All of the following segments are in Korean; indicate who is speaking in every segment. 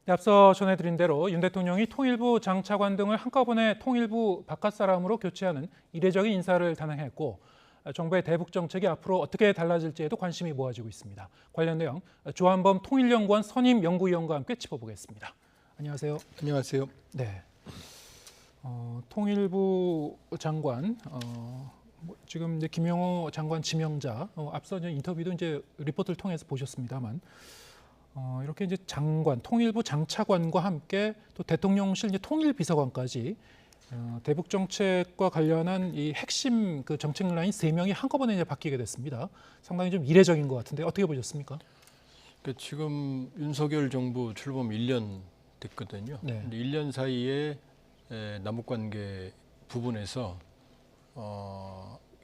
Speaker 1: 네, 앞서 전해드린 대로 윤 대통령이 통일부 장차관 등을 한꺼번에 통일부 바깥 사람으로 교체하는 이례적인 인사를 단행했고 정부의 대북 정책이 앞으로 어떻게 달라질지에도 관심이 모아지고 있습니다. 관련 내용 조한범 통일연구원 선임 연구위원과 함께 짚어보겠습니다. 안녕하세요.
Speaker 2: 안녕하세요.
Speaker 1: 네, 통일부 장관 지금 이제 김영호 장관 지명자 앞서 이제 인터뷰도 이제 리포트를 통해서 보셨습니다만. 이렇게 이제 장관, 통일부 장차관과 함께 또 대통령실 이제 통일비서관까지 대북 정책과 관련한 이 핵심 그 정책 라인 3명이 한꺼번에 이제 바뀌게 됐습니다. 상당히 좀 이례적인 것 같은데 어떻게 보셨습니까?
Speaker 2: 지금 윤석열 정부 출범 1년 됐거든요.
Speaker 1: 네.
Speaker 2: 근데 1년 사이에 남북관계 부분에서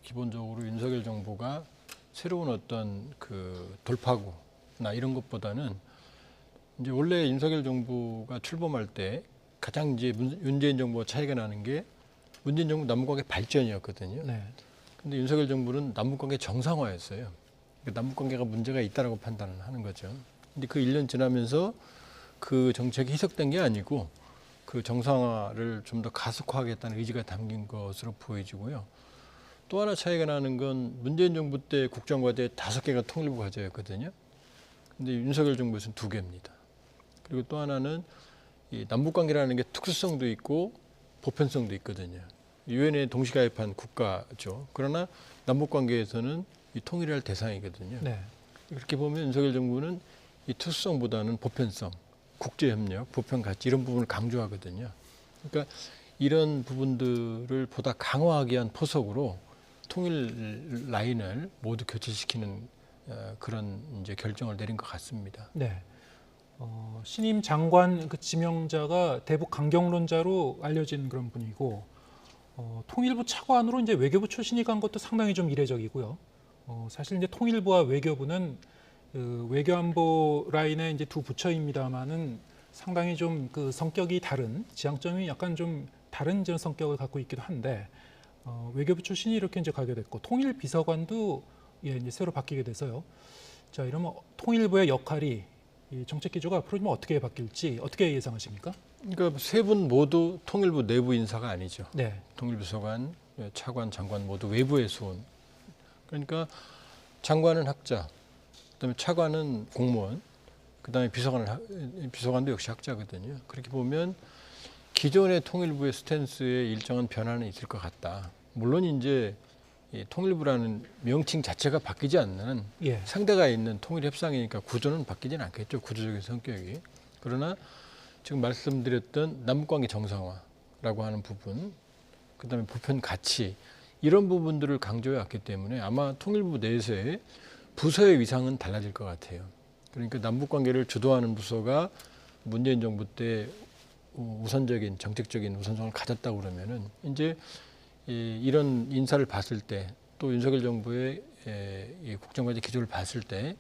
Speaker 2: 기본적으로 윤석열 정부가 새로운 어떤 그 돌파구나 이런 것보다는 이제 원래 윤석열 정부가 출범할 때 가장 이제 문재인 정부와 차이가 나는 게 문재인 정부 남북관계 발전이었거든요.
Speaker 1: 네.
Speaker 2: 근데 윤석열 정부는 남북관계 정상화였어요. 그러니까 남북관계가 문제가 있다라고 판단을 하는 거죠. 근데 그 1년 지나면서 그 정책이 희석된 게 아니고 그 정상화를 좀 더 가속화하겠다는 의지가 담긴 것으로 보여지고요. 또 하나 차이가 나는 건 문재인 정부 때 국정과제 5개가 통일부 과제였거든요. 근데 윤석열 정부에서는 2개입니다. 그리고 또 하나는 이 남북관계라는 게 특수성도 있고 보편성도 있거든요. 유엔에 동시가입한 국가죠. 그러나 남북관계에서는 이 통일할 대상이거든요.
Speaker 1: 네.
Speaker 2: 그렇게 보면 윤석열 정부는 이 특수성보다는 보편성, 국제협력, 보편가치 이런 부분을 강조하거든요. 그러니까 이런 부분들을 보다 강화하기 위한 포석으로 통일 라인을 모두 교체시키는 그런 이제 결정을 내린 것 같습니다.
Speaker 1: 네. 신임 장관 그 지명자가 대북 강경론자로 알려진 그런 분이고 통일부 차관으로 이제 외교부 출신이 간 것도 상당히 좀 이례적이고요. 사실 이제 통일부와 외교부는 그 외교안보 라인의 이제 두 부처입니다만은 상당히 좀 그 성격이 다른 지향점이 약간 좀 다른 이런 성격을 갖고 있기도 한데 외교부 출신이 이렇게 이제 가게 됐고 통일비서관도 이제 새로 바뀌게 돼서요. 자, 이러면 통일부의 역할이 이 정책 기조가 앞으로 좀 어떻게 바뀔지 어떻게 예상하십니까?
Speaker 2: 그러니까 세 분 모두 통일부 내부 인사가 아니죠.
Speaker 1: 네,
Speaker 2: 통일비서관, 차관, 장관 모두 외부에서 온. 그러니까 장관은 학자, 그다음에 차관은 공무원, 그다음에 비서관도 역시 학자거든요. 그렇게 보면 기존의 통일부의 스탠스에 일정한 변화는 있을 것 같다. 물론 이제 이 통일부라는 명칭 자체가 바뀌지 않는
Speaker 1: 예,
Speaker 2: 상대가 있는 통일 협상이니까 구조는 바뀌지는 않겠죠. 구조적인 성격이. 그러나 지금 말씀드렸던 남북관계 정상화라고 하는 부분, 그다음에 보편 가치 이런 부분들을 강조해 왔기 때문에 아마 통일부 내에서의 부서의 위상은 달라질 것 같아요. 그러니까 남북관계를 주도하는 부서가 문재인 정부 때 우선적인 정책적인 우선성을 가졌다고 그러면은 이제 이런 인사를 봤을 때 또 윤석열 정부의 이 국정과제 기조를 봤을 때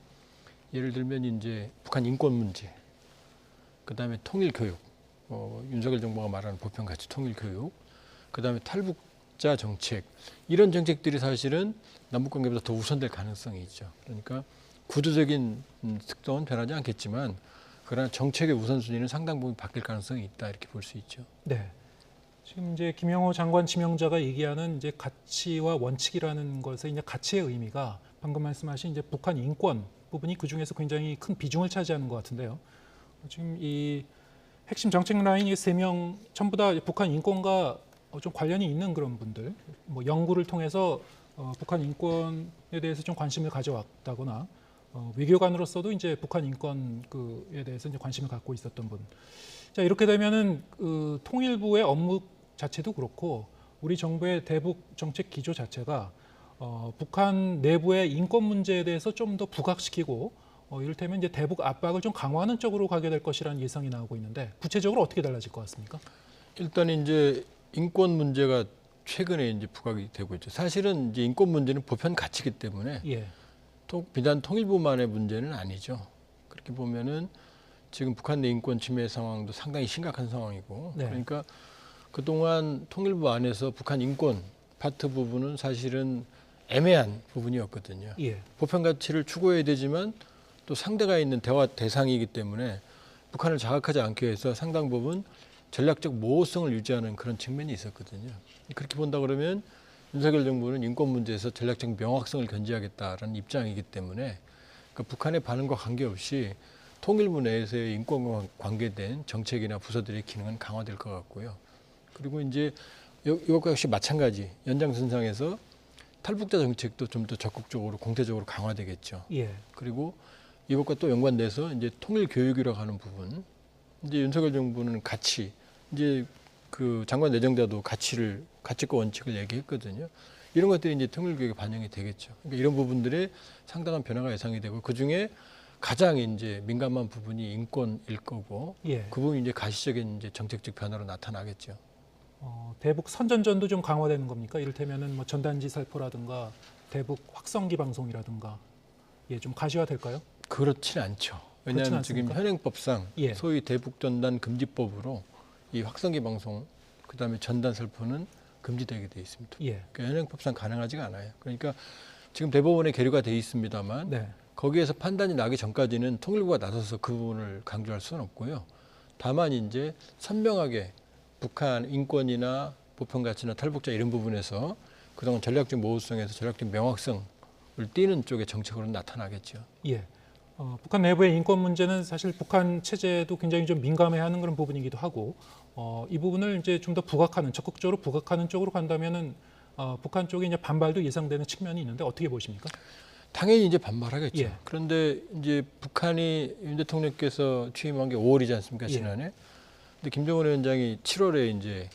Speaker 2: 예를 들면 이제 북한 인권 문제, 그다음에 통일 교육, 윤석열 정부가 말하는 보편 가치 통일 교육, 그다음에 탈북자 정책 이런 정책들이 사실은 남북 관계보다 더 우선될 가능성이 있죠. 그러니까 구조적인 특성은 변하지 않겠지만 그러나 정책의 우선순위는 상당 부분 바뀔 가능성이 있다 이렇게 볼 수 있죠.
Speaker 1: 네. 지금 이제 김영호 장관 지명자가 얘기하는 이제 가치와 원칙이라는 것의 이제 가치의 의미가 방금 말씀하신 이제 북한 인권 부분이 그 중에서 굉장히 큰 비중을 차지하는 것 같은데요. 지금 이 핵심 정책 라인이 3명 전부 다 북한 인권과 좀 관련이 있는 그런 분들, 뭐 연구를 통해서 북한 인권에 대해서 좀 관심을 가져왔다거나 외교관으로서도 이제 북한 인권에 대해서 이제 관심을 갖고 있었던 분. 자, 이렇게 되면은 그 통일부의 업무 자체도 그렇고 우리 정부의 대북 정책 기조 자체가 북한 내부의 인권 문제에 대해서 좀 더 부각시키고 이를테면 이제 대북 압박을 좀 강화하는 쪽으로 가게 될 것이라는 예상이 나오고 있는데 구체적으로 어떻게 달라질 것 같습니까?
Speaker 2: 일단 이제 인권 문제가 최근에 이제 부각이 되고 있죠. 사실은 이제 인권 문제는 보편 가치이기 때문에
Speaker 1: 예,
Speaker 2: 비단 통일부만의 문제는 아니죠. 그렇게 보면은 지금 북한 내 인권 침해 상황도 상당히 심각한 상황이고,
Speaker 1: 네.
Speaker 2: 그러니까 그동안 통일부 안에서 북한 인권 파트 부분은 사실은 애매한 부분이었거든요.
Speaker 1: 예,
Speaker 2: 보편 가치를 추구해야 되지만 또 상대가 있는 대화 대상이기 때문에 북한을 자극하지 않기 위해서 상당 부분 전략적 모호성을 유지하는 그런 측면이 있었거든요. 그렇게 본다 그러면 윤석열 정부는 인권 문제에서 전략적 명확성을 견지하겠다라는 입장이기 때문에 그러니까 북한의 반응과 관계없이 통일부 내에서의 인권과 관계된 정책이나 부서들의 기능은 강화될 것 같고요. 그리고 이제 이것과 역시 마찬가지 연장선상에서 탈북자 정책도 좀 더 적극적으로 공태적으로 강화되겠죠.
Speaker 1: 예.
Speaker 2: 그리고 이것과 또 연관돼서 이제 통일 교육이라고 하는 부분, 이제 윤석열 정부는 가치, 이제 그 장관 내정자도 가치과 원칙을 얘기했거든요. 이런 것들이 이제 통일 교육에 반영이 되겠죠. 그러니까 이런 부분들에 상당한 변화가 예상이 되고 그 중에 가장 이제 민감한 부분이 인권일 거고
Speaker 1: 예.
Speaker 2: 그 부분이 이제 가시적인 이제 정책적 변화로 나타나겠죠.
Speaker 1: 대북 선전전도 좀 강화되는 겁니까? 이를테면은 뭐 전단지 살포라든가 대북 확성기 방송이라든가 좀 가시화될까요?
Speaker 2: 그렇진 않죠. 왜냐하면 지금
Speaker 1: 않습니까?
Speaker 2: 현행법상
Speaker 1: 예.
Speaker 2: 소위 대북전단 금지법으로 이 확성기 방송 그다음에 전단 살포는 금지되게 돼 있습니다.
Speaker 1: 예.
Speaker 2: 그러니까 현행법상 가능하지가 않아요. 그러니까 지금 대법원에 계류가 돼 있습니다만
Speaker 1: 네.
Speaker 2: 거기에서 판단이 나기 전까지는 통일부가 나서서 그 부분을 강조할 수는 없고요. 다만 이제 선명하게 북한 인권이나 보편 가치나 탈북자 이런 부분에서 그동안 전략적 모호성에서 전략적 명확성을 띠는 쪽의 정책으로 나타나겠죠.
Speaker 1: 예. 북한 내부의 인권 문제는 사실 북한 체제도 굉장히 좀 민감해하는 그런 부분이기도 하고 이 부분을 이제 좀 더 적극적으로 부각하는 쪽으로 간다면은 북한 쪽에 이제 반발도 예상되는 측면이 있는데 어떻게 보십니까?
Speaker 2: 당연히 이제 반발하겠죠.
Speaker 1: 예.
Speaker 2: 그런데 이제 북한이 윤 대통령께서 취임한 게 5월이지 않습니까?
Speaker 1: 예.
Speaker 2: 지난해. 근데 김정은 위원장이 7월에 이제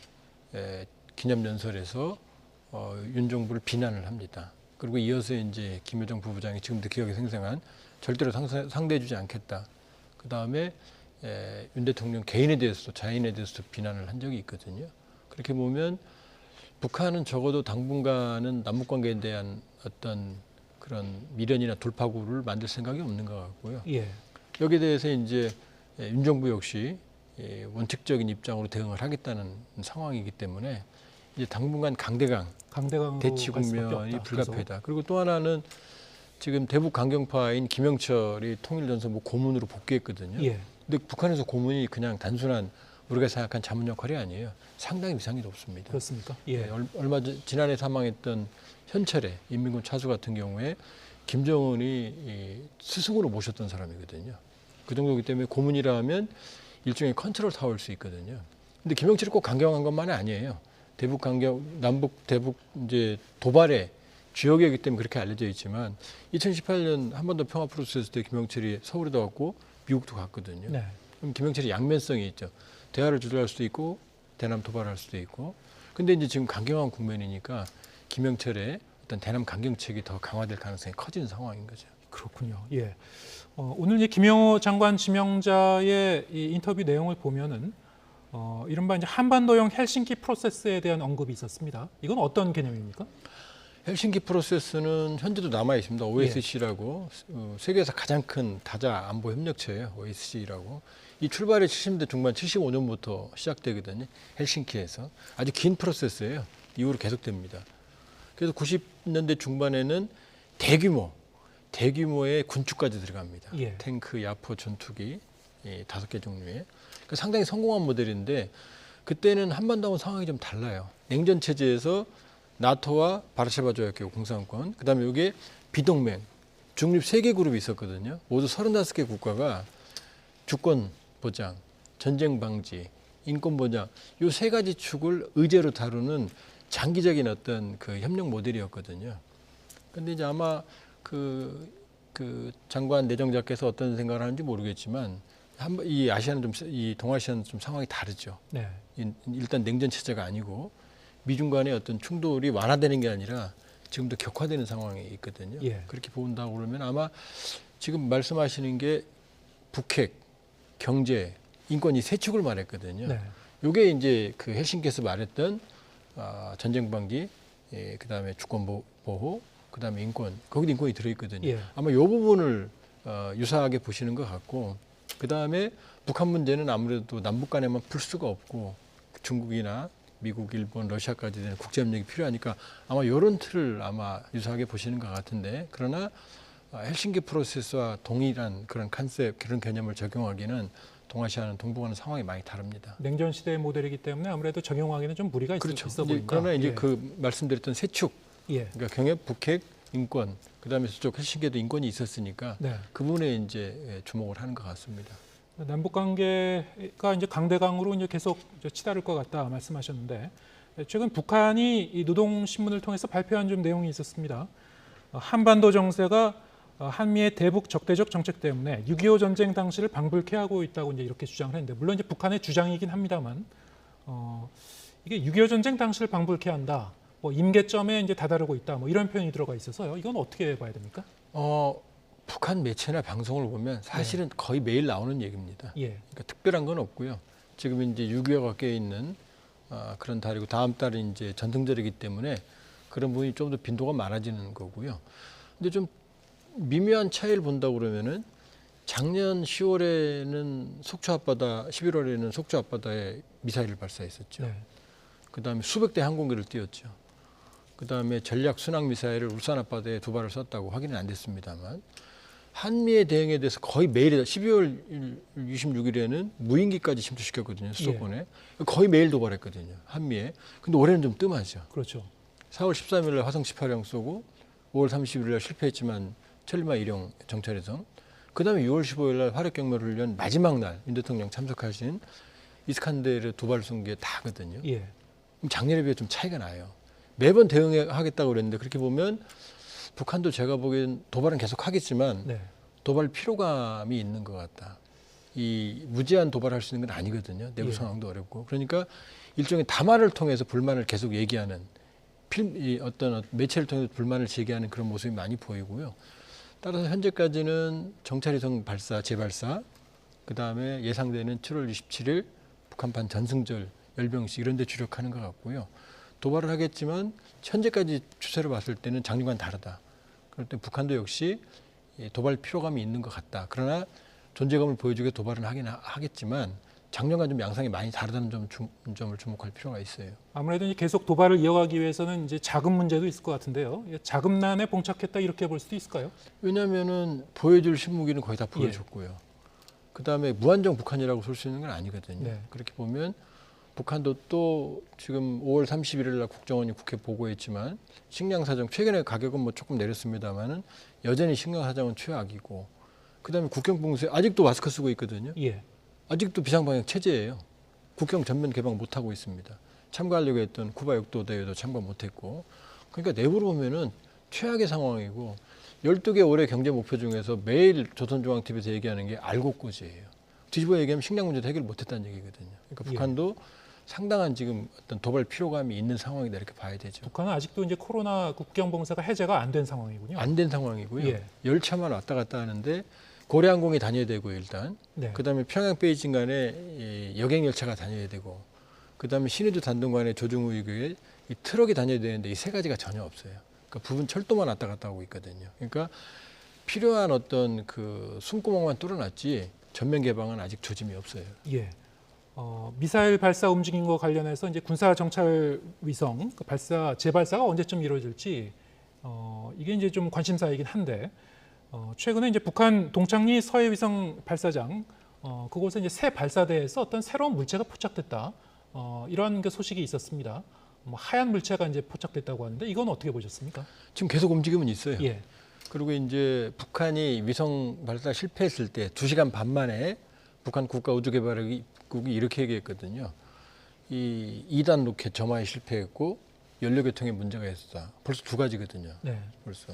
Speaker 2: 기념연설에서 윤 정부를 비난을 합니다. 그리고 이어서 이제 김여정 부부장이 지금도 기억에 생생한 절대로 상대해주지 않겠다. 그 다음에 윤 대통령 개인에 대해서도 자인에 대해서도 비난을 한 적이 있거든요. 그렇게 보면 북한은 적어도 당분간은 남북관계에 대한 어떤 그런 미련이나 돌파구를 만들 생각이 없는 것 같고요.
Speaker 1: 예.
Speaker 2: 여기에 대해서 이제 윤 정부 역시 원칙적인 입장으로 대응을 하겠다는 상황이기 때문에 이제 당분간
Speaker 1: 강대강으로
Speaker 2: 대치
Speaker 1: 갈 수밖에
Speaker 2: 국면이
Speaker 1: 없다,
Speaker 2: 불가피하다. 그리고 또 하나는 지금 대북 강경파인 김영철이 통일전선 고문으로 복귀했거든요.
Speaker 1: 예.
Speaker 2: 근데 북한에서 고문이 그냥 단순한 우리가 생각한 자문 역할이 아니에요. 상당히 위상이 높습니다.
Speaker 1: 그렇습니까? 예.
Speaker 2: 얼마 지난해 사망했던 현철의 인민군 차수 같은 경우에 김정은이 스승으로 모셨던 사람이거든요. 그 정도이기 때문에 고문이라 하면 일종의 컨트롤 타워일 수 있거든요. 근데 김영철이 꼭 강경한 것만이 아니에요. 남북 대북 이제 도발의 주역이기 때문에 그렇게 알려져 있지만 2018년 한반도 평화 프로세스 때 김영철이 서울에도 왔고 미국도 갔거든요.
Speaker 1: 네.
Speaker 2: 그럼 김영철이 양면성이 있죠. 대화를 주도할 수도 있고 대남 도발할 수도 있고. 근데 이제 지금 강경한 국면이니까 김영철의 어떤 대남 강경책이 더 강화될 가능성이 커지는 상황인 거죠.
Speaker 1: 그렇군요. 예. 오늘 이제 김영호 장관 지명자의 이 인터뷰 내용을 보면은 이른바 이제 한반도형 헬싱키 프로세스에 대한 언급이 있었습니다. 이건 어떤 개념입니까?
Speaker 2: 헬싱키 프로세스는 현재도 남아 있습니다. OSC라고 세계에서 가장 큰 다자 안보 협력체예요. OSC라고. 이 출발이 70대 중반 75년부터 시작되거든요. 헬싱키에서. 아주 긴 프로세스예요. 이후로 계속됩니다. 그래서 90년대 중반에는 대규모의 군축까지 들어갑니다.
Speaker 1: 예.
Speaker 2: 탱크, 야포, 전투기 5개 종류의. 그러니까 상당히 성공한 모델인데 그때는 한반도하고 상황이 좀 달라요. 냉전 체제에서 나토와 바르샤바 조약기구 공산권, 그다음에 여기에 비동맹, 중립 3개 그룹이 있었거든요. 모두 35개 국가가 주권 보장, 전쟁 방지, 인권 보장 이 3가지 축을 의제로 다루는 장기적인 어떤 그 협력 모델이었거든요. 근데 이제 아마 그 장관 내정자께서 어떤 생각을 하는지 모르겠지만 이 동아시아는 좀 상황이 다르죠.
Speaker 1: 네.
Speaker 2: 일단 냉전 체제가 아니고 미중 간의 어떤 충돌이 완화되는 게 아니라 지금도 격화되는 상황이 있거든요.
Speaker 1: 예.
Speaker 2: 그렇게 본다고 그러면 아마 지금 말씀하시는 게 북핵, 경제, 인권 이 3축을 말했거든요.
Speaker 1: 네.
Speaker 2: 이게 이제 그 헬싱키에서 말했던 전쟁 방지, 그다음에 주권 보호, 그다음에 인권, 거기도 인권이 들어있거든요.
Speaker 1: 예.
Speaker 2: 아마 이 부분을 유사하게 보시는 것 같고, 그다음에 북한 문제는 아무래도 남북 간에만 풀 수가 없고 중국이나 미국, 일본, 러시아까지 되는 국제협력이 필요하니까 아마 이런 틀을 아마 유사하게 보시는 것 같은데, 그러나 헬싱키 프로세스와 동일한 그런 컨셉, 그런 개념을 적용하기는 동아시아는 동북아는 상황이 많이 다릅니다.
Speaker 1: 냉전 시대의 모델이기 때문에 아무래도 적용하기는 좀 무리가
Speaker 2: 그렇죠.
Speaker 1: 있어 보인다.
Speaker 2: 그러나 이제
Speaker 1: 예.
Speaker 2: 그 말씀드렸던 세 축,
Speaker 1: 예.
Speaker 2: 그러니까 경협, 북핵, 인권, 그다음에 저쪽 헬싱키에도 인권이 있었으니까
Speaker 1: 네.
Speaker 2: 그 부분에 이제 주목을 하는 것 같습니다.
Speaker 1: 남북 관계가 이제 강대강으로 이제 계속 이제 치달을 것 같다 말씀하셨는데 최근 북한이 이 노동신문을 통해서 발표한 좀 내용이 있었습니다. 한반도 정세가 한미의 대북 적대적 정책 때문에 6.25 전쟁 당시를 방불케 하고 있다고 이제 이렇게 주장을 했는데 물론 이제 북한의 주장이긴 합니다만 이게 6.25 전쟁 당시를 방불케 한다. 뭐 임계점에 이제 다다르고 있다. 뭐 이런 표현이 들어가 있어서요. 이건 어떻게 봐야 됩니까?
Speaker 2: 북한 매체나 방송을 보면 사실은 거의 매일 나오는 얘기입니다.
Speaker 1: 예.
Speaker 2: 그러니까 특별한 건 없고요. 지금 이제 6.25가 껴 있는 그런 달이고 다음 달은 이제 전승절이기 때문에 그런 부분이 좀 더 빈도가 많아지는 거고요. 근데 좀 미묘한 차이를 본다고 그러면은 작년 10월에는 속초 앞바다, 11월에는 속초 앞바다에 미사일을 발사했었죠.
Speaker 1: 네.
Speaker 2: 그다음에 수백 대 항공기를 띄웠죠. 그다음에 전략 순항 미사일을 울산 앞바다에 2발을 쐈다고 확인은 안 됐습니다만 한미의 대응에 대해서 거의 매일 12월 26일에는 무인기까지 침투시켰거든요. 수도권에. 거의 매일 도발했거든요. 한미에. 근데 올해는 좀 뜸하죠.
Speaker 1: 그렇죠.
Speaker 2: 4월 13일 날 화성 18형 쏘고 5월 31일 날 실패했지만 천리마 1형 정찰위성. 그다음에 6월 15일 날 화력경로훈련 마지막 날 윤 대통령 참석하신 이스칸데르 2발 쏜 게 다거든요.
Speaker 1: 예.
Speaker 2: 그럼 작년에 비해 좀 차이가 나요. 매번 대응하겠다고 그랬는데 그렇게 보면 북한도 제가 보기엔 도발은 계속 하겠지만
Speaker 1: 네.
Speaker 2: 도발 피로감이 있는 것 같다. 이 무제한 도발할 수 있는 건 아니거든요. 내부
Speaker 1: 예.
Speaker 2: 상황도 어렵고. 그러니까 일종의 담화를 통해서 불만을 계속 얘기하는 어떤 매체를 통해서 불만을 제기하는 그런 모습이 많이 보이고요. 따라서 현재까지는 정찰위성 발사, 재발사, 그다음에 예상되는 7월 27일 북한판 전승절 열병식 이런 데 주력하는 것 같고요. 도발을 하겠지만 현재까지 추세를 봤을 때는 작년과는 다르다. 그럴 때 북한도 역시 도발 피로감이 있는 것 같다. 그러나 존재감을 보여주게 도발은 하긴 하겠지만 작년과 좀 양상이 많이 다르다는 점을 주목할 필요가 있어요.
Speaker 1: 아무래도 이제 계속 도발을 이어가기 위해서는 이제 자금 문제도 있을 것 같은데요. 자금난에 봉착했다 이렇게 볼 수도 있을까요?
Speaker 2: 왜냐하면은 보여줄 신무기는 거의 다 보여줬고요. 그다음에 무한정 북한이라고 볼 수 있는 건 아니거든요.
Speaker 1: 네.
Speaker 2: 그렇게 보면 북한도 또 지금 5월 31일 날 국정원이 국회 보고했지만 식량 사정 최근에 가격은 뭐 조금 내렸습니다만은 여전히 식량 사정은 최악이고 그다음에 국경 봉쇄 아직도 마스크 쓰고 있거든요.
Speaker 1: 예.
Speaker 2: 아직도 비상방역 체제예요. 국경 전면 개방 못 하고 있습니다. 참가하려고 했던 쿠바 역도 대회도 참가 못 했고 그러니까 내부로 보면은 최악의 상황이고 12개 올해 경제 목표 중에서 매일 조선중앙TV에서 얘기하는 게 알곡고지예요. 뒤집어 얘기하면 식량 문제도 해결 못 했다는 얘기거든요. 그러니까 북한도 상당한 지금 어떤 도발 피로감이 있는 상황이다 이렇게 봐야 되죠.
Speaker 1: 북한은 아직도 이제 코로나 국경 봉쇄가 해제가 안 된 상황이군요.
Speaker 2: 안 된 상황이고요.
Speaker 1: 예.
Speaker 2: 열차만 왔다 갔다 하는데 고래항공이 다녀야 되고 일단
Speaker 1: 네.
Speaker 2: 그다음에 평양 베이징 간에 여객 열차가 다녀야 되고 그다음에 신의주 단동 간에 조중우이교에 이 트럭이 다녀야 되는데 이 세 가지가 전혀 없어요. 그러니까 부분 철도만 왔다 갔다 하고 있거든요. 그러니까 필요한 어떤 그 숨구멍만 뚫어놨지 전면 개방은 아직 조짐이 없어요.
Speaker 1: 예. 미사일 발사 움직임과 관련해서 이제 군사 정찰 위성 그 재발사가 언제쯤 이루어질지 이게 이제 좀 관심사이긴 한데 최근에 이제 북한 동창리 서해 위성 발사장 그곳에 이제 새 발사대에서 어떤 새로운 물체가 포착됐다 이런 그 소식이 있었습니다. 뭐 하얀 물체가 이제 포착됐다고 하는데 이건 어떻게 보셨습니까?
Speaker 2: 지금 계속 움직임은 있어요.
Speaker 1: 예.
Speaker 2: 그리고 이제 북한이 위성 발사 실패했을 때 2시간 반 만에 북한 국가우주개발국이 이렇게 얘기했거든요. 이 2단 로켓 점화에 실패했고 연료계통에 문제가 있었다. 벌써 2가지거든요.
Speaker 1: 네.
Speaker 2: 벌써.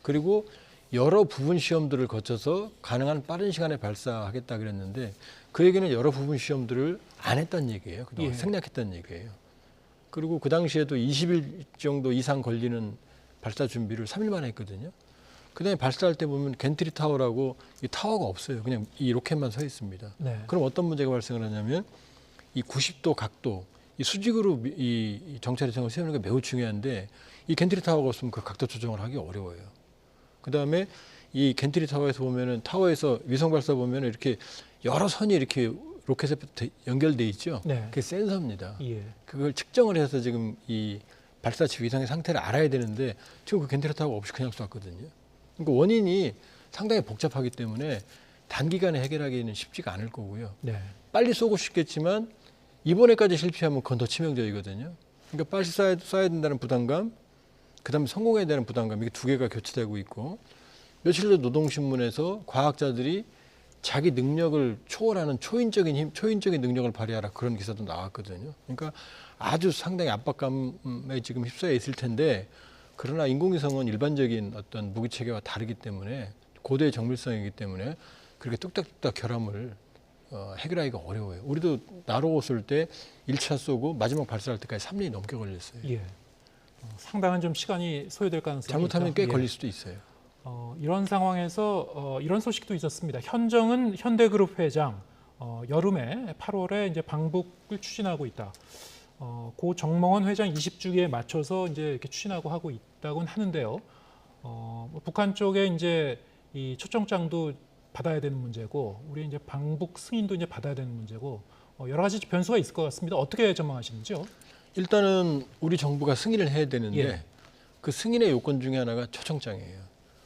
Speaker 2: 그리고 여러 부분 시험들을 거쳐서 가능한 빠른 시간에 발사하겠다 그랬는데 그 얘기는 여러 부분 시험들을 안 했다는 얘기예요. 그동안 생략했다는 얘기예요. 그리고 그 당시에도 20일 정도 이상 걸리는 발사 준비를 3일 만에 했거든요. 그다음에 발사할 때 보면 겐트리 타워라고 이 타워가 없어요. 그냥 이 로켓만 서 있습니다.
Speaker 1: 네.
Speaker 2: 그럼 어떤 문제가 발생을 하냐면 이 90도 각도, 이 수직으로 이 정찰위성을 세우는 게 매우 중요한데 이 겐트리 타워가 없으면 그 각도 조정을 하기 어려워요. 그다음에 이 겐트리 타워에서 보면은 타워에서 위성 발사 보면은 이렇게 여러 선이 이렇게 로켓에 연결돼 있죠.
Speaker 1: 네.
Speaker 2: 그게 센서입니다.
Speaker 1: 예.
Speaker 2: 그걸 측정을 해서 지금 이 발사체 위성의 상태를 알아야 되는데 지금 그 겐트리 타워가 없이 그냥 쐈거든요. 그러니까 원인이 상당히 복잡하기 때문에 단기간에 해결하기는 쉽지가 않을 거고요.
Speaker 1: 네.
Speaker 2: 빨리 쏘고 싶겠지만 이번에까지 실패하면 그건 더 치명적이거든요. 그러니까 빨리 쏴야 된다는 부담감, 그다음에 성공해야 되는 부담감, 이게 두 개가 교차되고 있고, 며칠 전 노동신문에서 과학자들이 자기 능력을 초월하는 초인적인 힘, 초인적인 능력을 발휘하라, 그런 기사도 나왔거든요. 그러니까 아주 상당히 압박감에 지금 휩싸여 있을 텐데, 그러나 인공위성은 일반적인 어떤 무기 체계와 다르기 때문에, 고도의 정밀성이기 때문에 그렇게 뚝딱뚝딱 결함을 해결하기가 어려워요. 우리도 나로 쏠 때 1차 쏘고 마지막 발사할 때까지 3년이 넘게 걸렸어요.
Speaker 1: 예. 상당한 좀 시간이 소요될 가능성이
Speaker 2: 잘못하면
Speaker 1: 있다.
Speaker 2: 꽤
Speaker 1: 예.
Speaker 2: 걸릴 수도 있어요.
Speaker 1: 이런 상황에서 이런 소식도 있었습니다. 현정은 현대그룹 회장 여름에 8월에 이제 방북을 추진하고 있다. 고 정몽원 회장 20주기에 맞춰서 이제 이렇게 추진하고 하고 있다고는 하는데요. 북한 쪽에 이제 이 초청장도 받아야 되는 문제고, 우리 이제 방북 승인도 이제 받아야 되는 문제고, 여러 가지 변수가 있을 것 같습니다. 어떻게 전망하시는지요?
Speaker 2: 일단은 우리 정부가 승인을 해야 되는데,
Speaker 1: 예.
Speaker 2: 그 승인의 요건 중에 하나가 초청장이에요.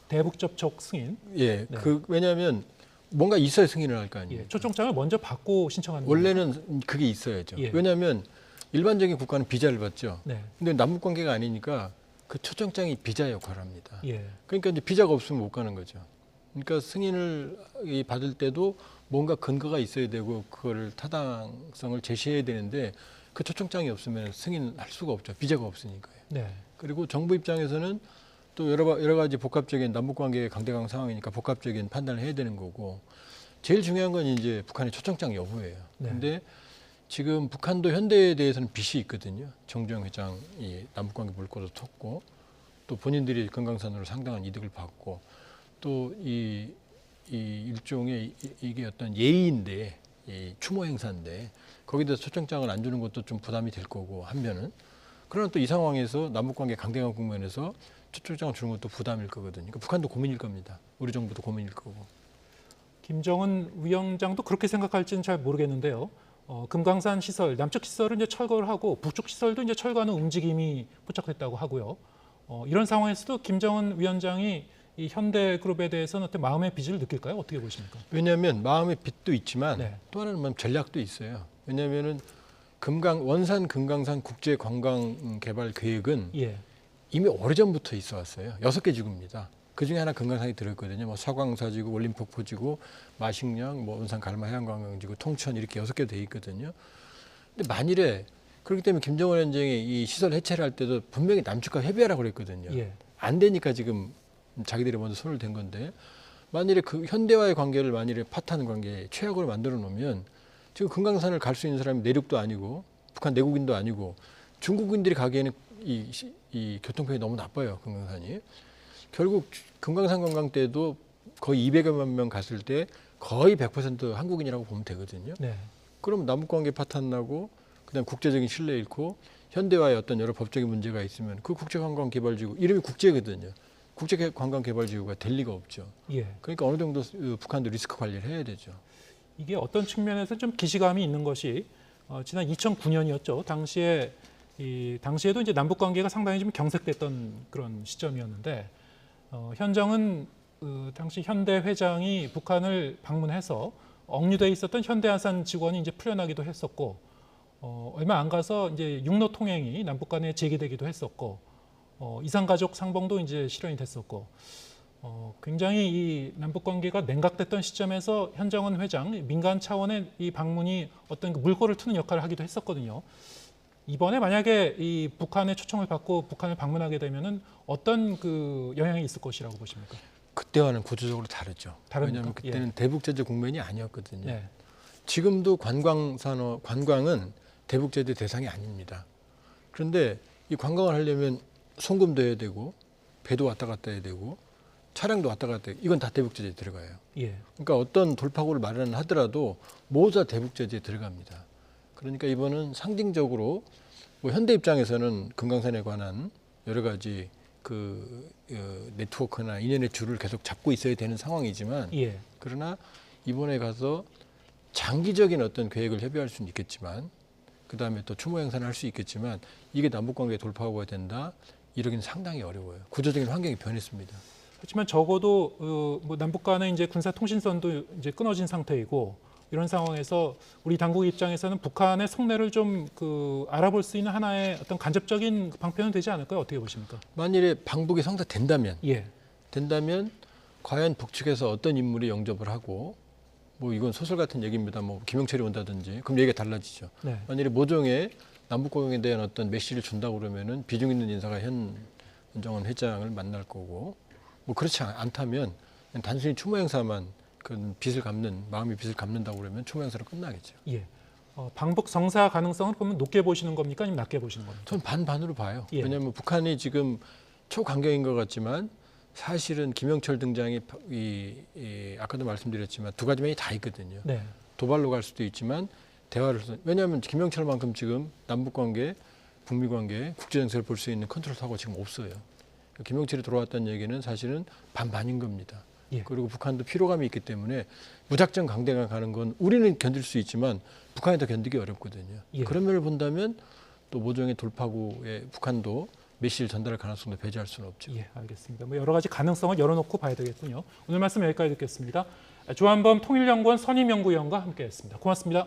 Speaker 1: 대북 접촉 승인.
Speaker 2: 예,
Speaker 1: 네.
Speaker 2: 왜냐하면 뭔가 있어야 승인을 할 거 아니에요.
Speaker 1: 예. 초청장을 먼저 받고 신청하는 겁니다.
Speaker 2: 원래는 그게 있어야죠.
Speaker 1: 예.
Speaker 2: 왜냐하면 일반적인 국가는 비자를 받죠.
Speaker 1: 네.
Speaker 2: 근데 남북 관계가 아니니까 그 초청장이 비자 역할을 합니다.
Speaker 1: 예.
Speaker 2: 그러니까 이제 비자가 없으면 못 가는 거죠. 그러니까 승인을 받을 때도 뭔가 근거가 있어야 되고, 그거를 타당성을 제시해야 되는데, 그 초청장이 없으면 승인할 수가 없죠. 비자가 없으니까요.
Speaker 1: 네.
Speaker 2: 그리고 정부 입장에서는 또 여러 가지 복합적인 남북 관계의 강대강 상황이니까 복합적인 판단을 해야 되는 거고, 제일 중요한 건 이제 북한의 초청장 여부예요.
Speaker 1: 네.
Speaker 2: 근데 지금 북한도 현대에 대해서는 빚이 있거든요. 정주영 회장이 남북 관계 물꼬도 텄고, 또 본인들이 금강산으로 상당한 이득을 받고, 또 이 일종의 이게 어떤 예의인데, 이 추모 행사인데 거기에 대해서 초청장을 안 주는 것도 좀 부담이 될 거고, 한면은. 그러나 또 이 상황에서 남북관계 강대강 국면에서 초청장을 주는 것도 부담일 거거든요. 그러니까 북한도 고민일 겁니다. 우리 정부도 고민일 거고.
Speaker 1: 김정은 위원장도 그렇게 생각할지는 잘 모르겠는데요. 금강산 시설, 남쪽 시설은 이제 철거를 하고 북쪽 시설도 이제 철거하는 움직임이 포착됐다고 하고요. 이런 상황에서도 김정은 위원장이 이 현대그룹에 대해서는 어떤 마음의 빚을 느낄까요? 어떻게 보십니까?
Speaker 2: 왜냐하면 마음의 빚도 있지만
Speaker 1: 네.
Speaker 2: 또 하나는 뭐 전략도 있어요. 왜냐하면은 원산 금강산 국제 관광 개발 계획은
Speaker 1: 예.
Speaker 2: 이미 오래전부터 있어 왔어요. 6개 지구입니다. 그 중에 하나 금강산이 들어있거든요. 뭐 서광사지구, 올림폭포지구, 마식령, 뭐 원산 갈마 해양관광지구, 통천, 이렇게 6개 돼 있거든요. 근데 만일에, 그렇기 때문에 김정은 위원장이 이 시설 해체를 할 때도 분명히 남측과 협의하라고 그랬거든요.
Speaker 1: 예.
Speaker 2: 안 되니까 지금 자기들이 먼저 손을 댄 건데, 만일에 그 현대와의 관계를 만일에 파탄 관계 최악으로 만들어 놓으면, 지금 금강산을 갈 수 있는 사람이 내륙도 아니고 북한 내국인도 아니고 중국인들이 가기에는 이 교통편이 너무 나빠요. 금강산이. 결국 금강산 관광 때도 거의 200여만 명 갔을 때 거의 100% 한국인이라고 보면 되거든요.
Speaker 1: 네.
Speaker 2: 그럼 남북관계 파탄 나고, 그다음 국제적인 신뢰 잃고, 현대와의 어떤 여러 법적인 문제가 있으면 그 국제관광개발지구, 이름이 국제거든요. 국제관광개발지구가 될 리가 없죠.
Speaker 1: 예.
Speaker 2: 그러니까 어느 정도 북한도 리스크 관리를 해야 되죠.
Speaker 1: 이게 어떤 측면에서 좀 기시감이 있는 것이 지난 2009년이었죠. 당시에도 이제 남북 관계가 상당히 좀 경색됐던 그런 시점이었는데, 현정은 당시 현대 회장이 북한을 방문해서 억류돼 있었던 현대아산 직원이 이제 풀려나기도 했었고, 얼마 안 가서 이제 육로 통행이 남북 간에 재개되기도 했었고, 이산가족 상봉도 이제 실현이 됐었고, 굉장히 이 남북 관계가 냉각됐던 시점에서 현정은 회장 민간 차원의 이 방문이 어떤 그 물꼬를 트는 역할을 하기도 했었거든요. 이번에 만약에 이 북한의 초청을 받고 북한을 방문하게 되면은 어떤 그 영향이 있을 것이라고 보십니까?
Speaker 2: 그때와는 구조적으로 다르죠.
Speaker 1: 다릅니까?
Speaker 2: 왜냐하면 그때는 대북제재 국면이 아니었거든요.
Speaker 1: 네.
Speaker 2: 지금도 관광은 대북제재 대상이 아닙니다. 그런데 이 관광을 하려면 송금도 해야 되고, 배도 왔다 갔다 해야 되고, 차량도 왔다 갔다 해야 되고, 이건 다 대북제재에 들어가요.
Speaker 1: 예.
Speaker 2: 그러니까 어떤 돌파구를 마련하더라도 모두 다 대북제재에 들어갑니다. 그러니까 이번은 상징적으로 뭐 현대 입장에서는 금강산에 관한 여러 가지 그 네트워크나 인연의 줄을 계속 잡고 있어야 되는 상황이지만,
Speaker 1: 예.
Speaker 2: 그러나 이번에 가서 장기적인 어떤 계획을 협의할 수는 있겠지만, 그 다음에 또 추모 행사를 할 수 있겠지만, 이게 남북관계 돌파구가 된다, 이러기는 상당히 어려워요. 구조적인 환경이 변했습니다.
Speaker 1: 그렇지만 적어도 뭐 남북 간의 이제 군사 통신선도 이제 끊어진 상태이고 이런 상황에서 우리 당국 입장에서는 북한의 속내를 좀 알아볼 수 있는 하나의 어떤 간접적인 방편은 되지 않을까요? 어떻게 보십니까?
Speaker 2: 만일에 방북이 성사된다면
Speaker 1: 예.
Speaker 2: 과연 북측에서 어떤 인물이 영접을 하고 뭐 이건 소설 같은 얘기입니다. 뭐 김영철이 온다든지 그럼 얘기가 달라지죠.
Speaker 1: 네.
Speaker 2: 만일에 모종의 남북관계에 대한 어떤 메시지를 준다고 그러면은 비중 있는 인사가 현정원 회장을 만날 거고 뭐 그렇지 않다면 그냥 단순히 추모 행사만 그 빚을 갚는 마음의 빚을 갚는다고 그러면 추모 행사로 끝나겠죠.
Speaker 1: 예. 방북 성사 가능성은 그러면 높게 보시는 겁니까? 아니면 낮게 보시는 겁니까?
Speaker 2: 전 반반으로 봐요.
Speaker 1: 예.
Speaker 2: 왜냐하면 북한이 지금 초강경인 것 같지만 사실은 김영철 등장이 아까도 말씀드렸지만 두 가지 면이 다 있거든요.
Speaker 1: 네.
Speaker 2: 도발로 갈 수도 있지만 대화를 왜냐하면 김영철만큼 지금 남북관계, 북미관계, 국제정세를 볼 수 있는 컨트롤 타워가 지금 없어요. 김영철이 들어왔다는 얘기는 사실은 반반인 겁니다.
Speaker 1: 예.
Speaker 2: 그리고 북한도 피로감이 있기 때문에 무작정 강대강 가는 건 우리는 견딜 수 있지만 북한이 더 견디기 어렵거든요.
Speaker 1: 예.
Speaker 2: 그런 면을 본다면 또 모종의 돌파구에 북한도 메시지를 전달할 가능성도 배제할 수는 없죠.
Speaker 1: 예, 알겠습니다. 뭐 여러 가지 가능성을 열어놓고 봐야 되겠군요. 오늘 말씀 여기까지 듣겠습니다. 조한범 통일연구원 선임연구위원과 함께했습니다. 고맙습니다.